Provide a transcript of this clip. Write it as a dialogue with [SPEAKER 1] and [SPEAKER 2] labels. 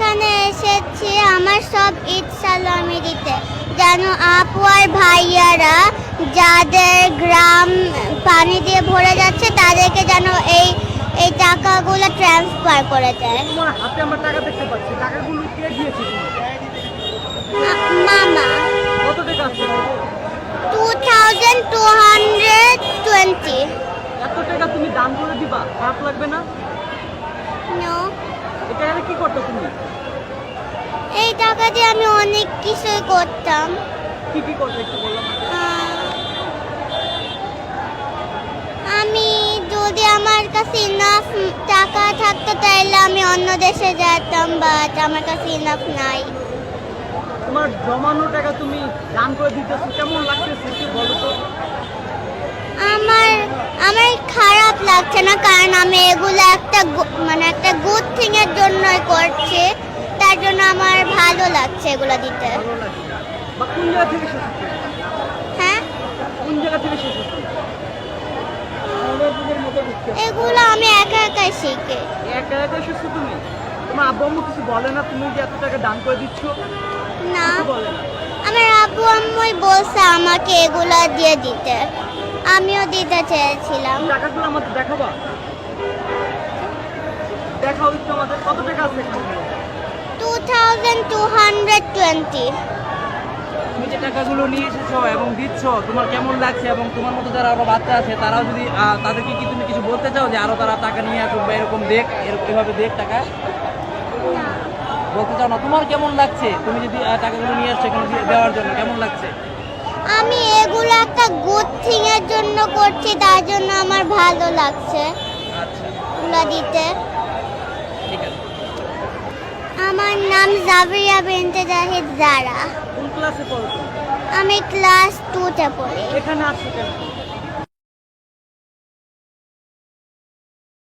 [SPEAKER 1] এখানে এসেছি আমার সব ইচ্ছালো আমি দিতে, যেন আপু আর ভাইয়ারা যাদের গ্রাম পানি দিয়ে ভরে যাচ্ছে তাদেরকে যেন এই এই টাকাগুলো ট্রান্সফার করে দেয়।
[SPEAKER 2] তোমার হাতে আমরা টাকা দেখতে পাচ্ছি, টাকাগুলো কে দিয়েছে
[SPEAKER 1] মামা।
[SPEAKER 2] কত টাকা আছে?
[SPEAKER 1] 2220।
[SPEAKER 2] এত টাকা তুমি দান করে দিবা, খারাপ লাগবে না?
[SPEAKER 1] নো,
[SPEAKER 2] এটা কি করতে তুমি?
[SPEAKER 1] এই টাকা দিয়ে আমি অনেক কিছুই করতাম।
[SPEAKER 2] কি কি করতে একটু বললাম।
[SPEAKER 1] আমি যদি আমার কাছে ইনাফ টাকা থাকতো তাহলে আমি অন্য দেশে যেতাম, বাট আমার কাছে ইনাফ নাই।
[SPEAKER 2] তোমার জমানো টাকা তুমি দান করে দিতেছো, কেমন লাগতেছে একটু বলো তো।
[SPEAKER 1] আমার আমার খারাপ লাগছে না, কারণ আমি এগুলো একটা মানে একটা গুড থিং এর জন্যই করছি, তার জন্য আমার ভালো লাগছে এগুলো দিতে।
[SPEAKER 2] ভালো লাগছে বা কোন জায়গা থেকে শিখেছো?
[SPEAKER 1] হ্যাঁ,
[SPEAKER 2] কোন জায়গা থেকে শিখেছো?
[SPEAKER 1] এগুলো আমি একা একাই শিখি।
[SPEAKER 2] একা একা শিখছো তুমি? তোমার আব্বু আম্মু কিছু বলে না তুমি যে এত টাকা দান করে দিচ্ছ?
[SPEAKER 1] না,
[SPEAKER 2] কিছু বলে না?
[SPEAKER 1] আমার আব্বু আম্মুই বলছে আমাকে এগুলা দিয়ে দিতে, আমিও দিতে চেয়েছিলাম।
[SPEAKER 2] টাকাগুলো আমাদের দেখাবা, দেখাও একটু আমাদের কত টাকা আছে এখানে।
[SPEAKER 1] 2220।
[SPEAKER 2] তুমি যে টাকাগুলো নিয়ে এসেছো এবং দিচ্ছ, তোমার কেমন লাগছে? এবং তোমার মতো যারা আরো বাচ্চা আছে তারাও যদি তাদেরকে কি তুমি কিছু বলতে চাও যে আরো তারা টাকা নিয়ে আসুক বা এরকম দেখ, এভাবে দেখ টাকা বলতে চাও না? তোমার কেমন লাগছে তুমি যদি টাকাগুলো নিয়ে আসছো এখানে দেওয়ার জন্য, কেমন লাগছে?
[SPEAKER 1] আমি এগুলো একটা গুড থিং এর জন্য করছি, তার জন্য আমার ভালো লাগছে
[SPEAKER 2] আচ্ছা,
[SPEAKER 1] এগুলো দিতে।
[SPEAKER 2] ঠিক আছে।
[SPEAKER 1] আমার নাম জাবিয়া বিনতে জাহিদ জারা।
[SPEAKER 2] কোন ক্লাসে পড়ো তুমি?
[SPEAKER 1] আমি ক্লাস 2-তে পড়ি।
[SPEAKER 2] এখানে আসছো কেন?